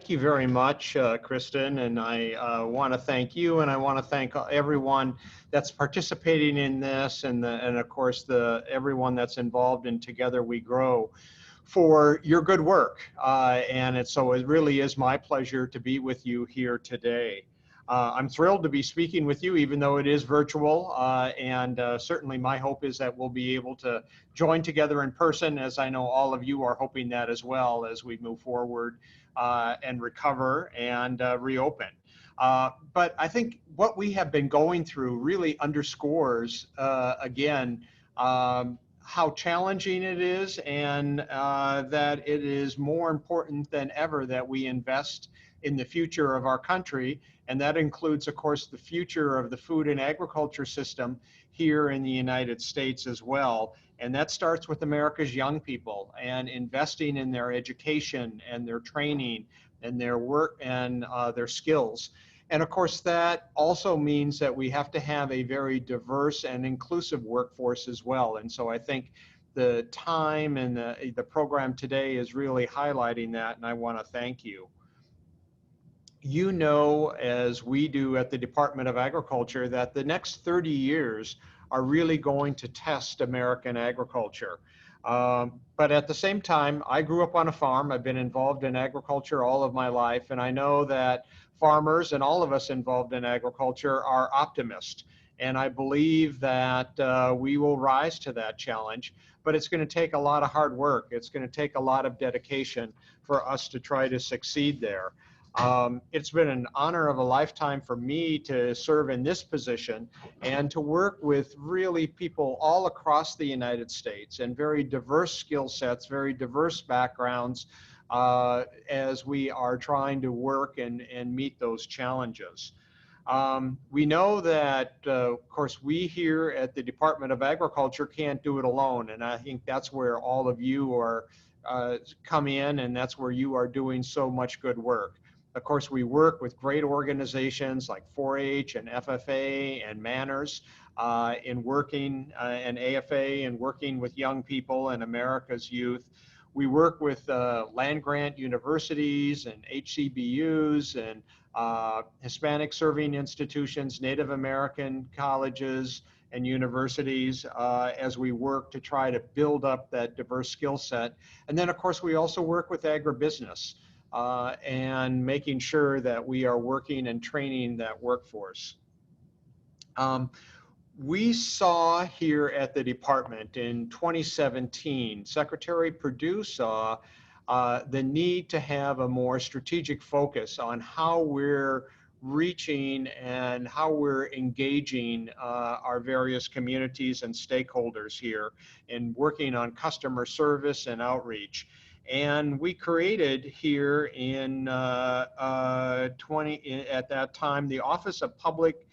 thank you very much, Kristen, and I want to thank you, and I want to thank everyone that's participating in this, and of course everyone that's involved in Together We Grow for your good work. So it really is my pleasure to be with you here today. I'm thrilled to be speaking with you, even though it is virtual, and certainly my hope is that we'll be able to join together in person, as I know all of you are hoping that as well as we move forward and recover and reopen. But I think what we have been going through really underscores, again, how challenging it is, and that it is more important than ever that we invest in the future of our country. And that includes, of course, the future of the food and agriculture system here in the United States as well. And that starts with America's young people and investing in their education and their training and their work and their skills. And of course, that also means that we have to have a very diverse and inclusive workforce as well. And so I think the time and the program today is really highlighting that, and I want to thank you. You know, as we do at the Department of Agriculture, that the next 30 years are really going to test American agriculture. But at the same time, I grew up on a farm. I've been involved in agriculture all of my life, and I know that farmers and all of us involved in agriculture are optimists. And I believe that we will rise to that challenge, but it's going to take a lot of hard work. It's going to take a lot of dedication for us to try to succeed there. It's been an honor of a lifetime for me to serve in this position and to work with really people all across the United States and very diverse skill sets, very diverse backgrounds as we are trying to work and meet those challenges. We know that, of course, we here at the Department of Agriculture can't do it alone, and I think that's where all of you are come in, and that's where you are doing so much good work. Of course, we work with great organizations like 4-H and FFA and Manners in working, and AFA and working with young people and America's youth. We work with land-grant universities and HCBUs and Hispanic serving institutions, Native American colleges and universities as we work to try to build up that diverse skill set. And then, of course, we also work with agribusiness and making sure that we are working and training that workforce. We saw here at the department in 2017, Secretary Perdue saw the need to have a more strategic focus on how we're reaching and how we're engaging our various communities and stakeholders here in working on customer service and outreach. And we created here in at that time, the Office of Public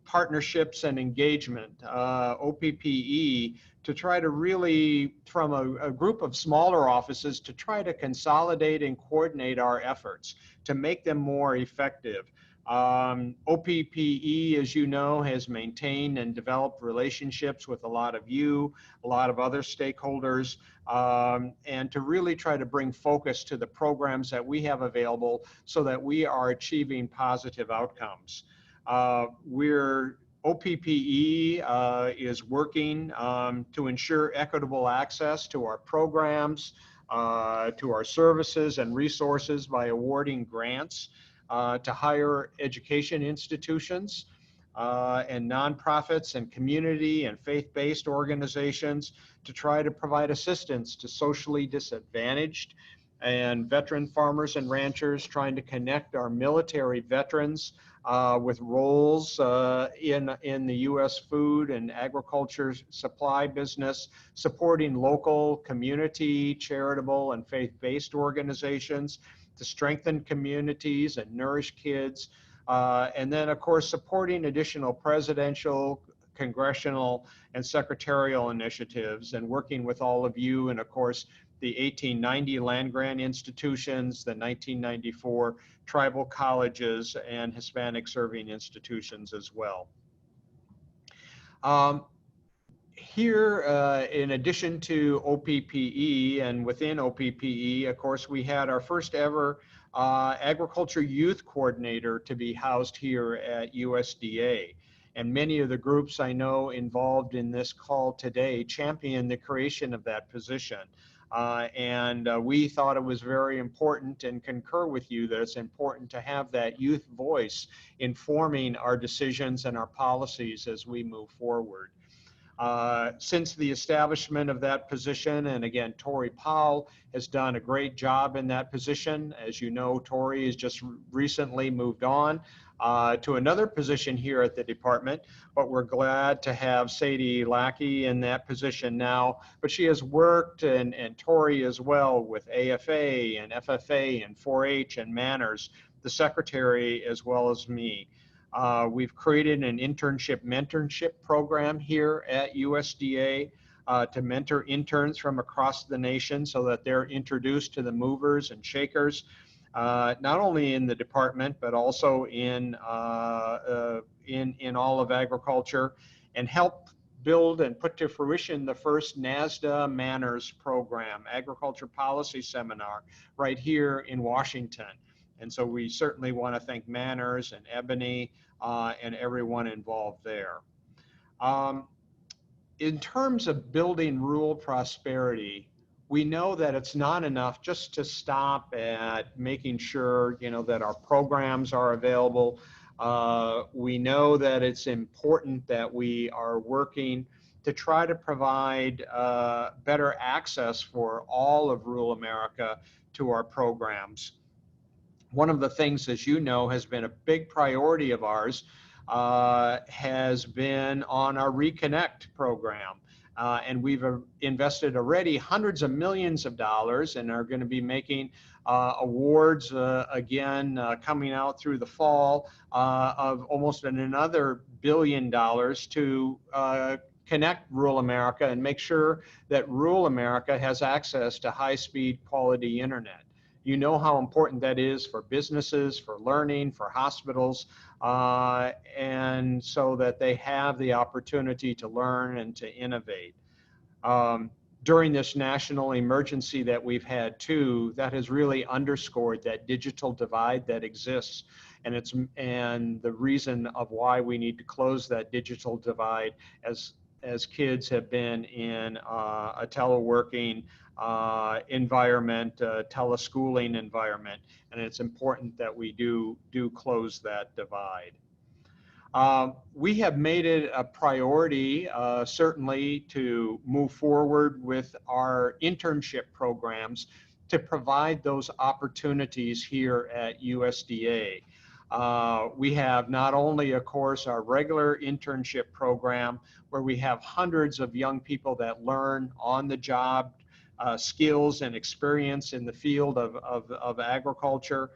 Partnerships and Engagement, OPPE, to try to really, from a group of smaller offices, to try to consolidate and coordinate our efforts to make them more effective. OPPE, as you know, has maintained and developed relationships with a lot of you, a lot of other stakeholders, and to really try to bring focus to the programs that we have available so that we are achieving positive outcomes. OPPE is working to ensure equitable access to our programs, to our services and resources by awarding grants to higher education institutions and nonprofits and community and faith-based organizations to try to provide assistance to socially disadvantaged and veteran farmers and ranchers, trying to connect our military veterans with roles in the U.S. food and agriculture supply business, supporting local community, charitable, and faith-based organizations to strengthen communities and nourish kids. And then, of course, supporting additional presidential, congressional, and secretarial initiatives, and working with all of you, and of course, the 1890 land-grant institutions, the 1994 tribal colleges, and Hispanic serving institutions as well. Here, in addition to OPPE and within OPPE, of course, we had our first ever agriculture youth coordinator to be housed here at USDA. And many of the groups I know involved in this call today champion the creation of that position. We thought it was very important and concur with you that it's important to have that youth voice informing our decisions and our policies as we move forward. Since the establishment of that position, and again, Tori Powell has done a great job in that position. As you know, Tori has just recently moved on to another position here at the department, but we're glad to have Sadie Lackey in that position now. But she has worked, and Tori as well, with AFA and FFA and 4-H and Manners, the secretary as well as me. We've created an mentorship program here at USDA to mentor interns from across the nation so that they're introduced to the movers and shakers, not only in the department, but also in all of agriculture, and help build and put to fruition the first NASDA Manners program, Agriculture Policy Seminar, right here in Washington. And so we certainly want to thank Manners and Ebony and everyone involved there. In terms of building rural prosperity, we know that it's not enough just to stop at making sure, that our programs are available. We know that it's important that we are working to try to provide better access for all of rural America to our programs. One of the things, as you know, has been a big priority of ours has been on our Reconnect program. And we've invested already hundreds of millions of dollars and are going to be making awards again coming out through the fall of almost another $1 billion to connect rural America and make sure that rural America has access to high-speed quality internet. You know how important that is for businesses, for learning, for hospitals, and so that they have the opportunity to learn and to innovate. During this national emergency that we've had too, that has really underscored that digital divide that exists, and the reason of why we need to close that digital divide as kids have been in a teleworking environment, teleschooling environment, and it's important that we do close that divide. We have made it a priority, certainly, to move forward with our internship programs to provide those opportunities here at USDA. We have not only, of course, our regular internship program where we have hundreds of young people that learn on the job skills and experience in the field of agriculture.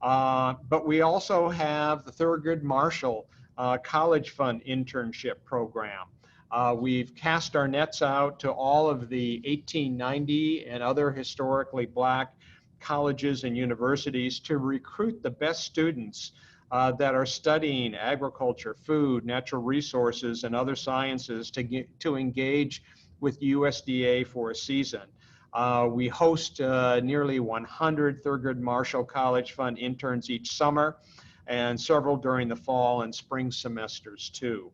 But we also have the Thurgood Marshall College Fund internship program. We've cast our nets out to all of the 1890 and other historically Black colleges and universities to recruit the best students that are studying agriculture, food, natural resources, and other sciences to engage with USDA for a season. We host nearly 100 Thurgood Marshall College Fund interns each summer, and several during the fall and spring semesters too.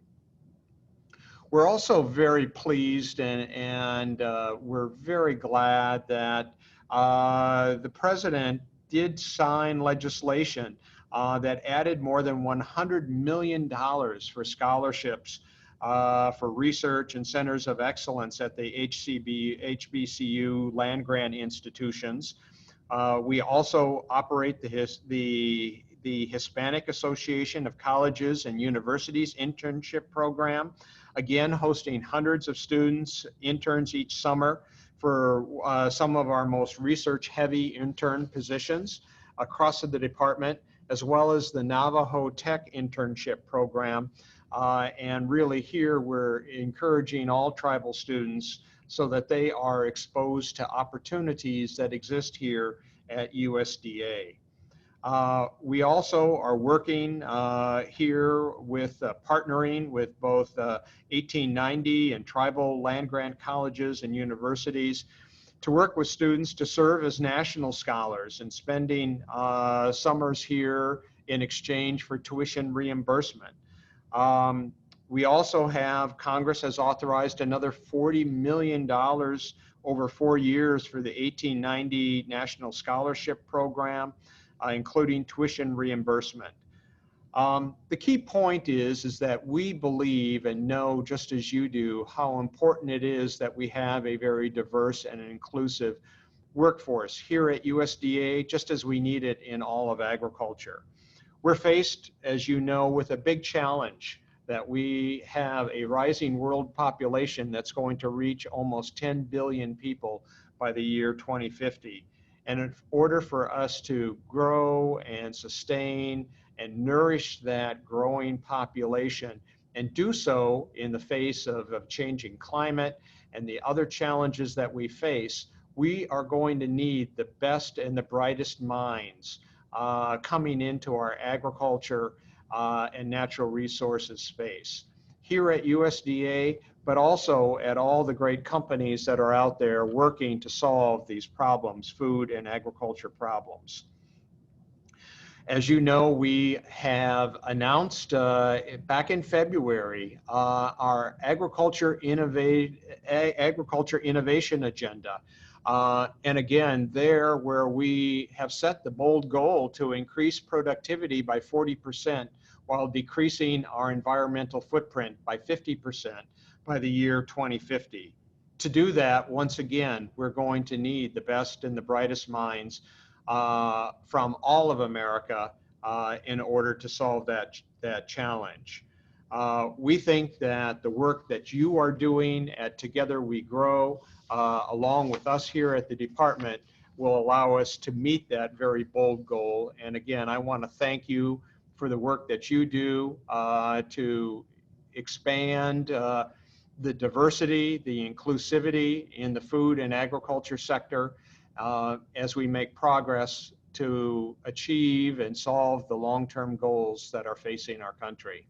We're also very pleased and we're very glad that the president did sign legislation that added more than $100 million for scholarships for research and centers of excellence at the HBCU land-grant institutions. We also operate the Hispanic Association of Colleges and Universities internship program, again hosting hundreds of students, interns each summer for some of our most research-heavy intern positions across the department, as well as the Navajo Tech internship program. And really here we're encouraging all tribal students so that they are exposed to opportunities that exist here at USDA. We also are working here with partnering with both 1890 and tribal land-grant colleges and universities to work with students to serve as national scholars and spending summers here in exchange for tuition reimbursement. We also have, Congress has authorized another $40 million over 4 years for the 1890 National Scholarship Program, including tuition reimbursement. The key point is that we believe and know, just as you do, how important it is that we have a very diverse and inclusive workforce here at USDA, just as we need it in all of agriculture. We're faced, as you know, with a big challenge that we have a rising world population that's going to reach almost 10 billion people by the year 2050. And in order for us to grow and sustain and nourish that growing population and do so in the face of changing climate and the other challenges that we face, we are going to need the best and the brightest minds coming into our agriculture and natural resources space here at USDA, but also at all the great companies that are out there working to solve these problems, food and agriculture problems. As you know, we have announced back in February our agriculture innovation agenda. And again, there where we have set the bold goal to increase productivity by 40% while decreasing our environmental footprint by 50% by the year 2050. To do that, once again, we're going to need the best and the brightest minds from all of America in order to solve that challenge. We think that the work that you are doing at Together We Grow, along with us here at the department, will allow us to meet that very bold goal. And again, I want to thank you for the work that you do to expand the diversity, the inclusivity in the food and agriculture sector as we make progress to achieve and solve the long-term goals that are facing our country.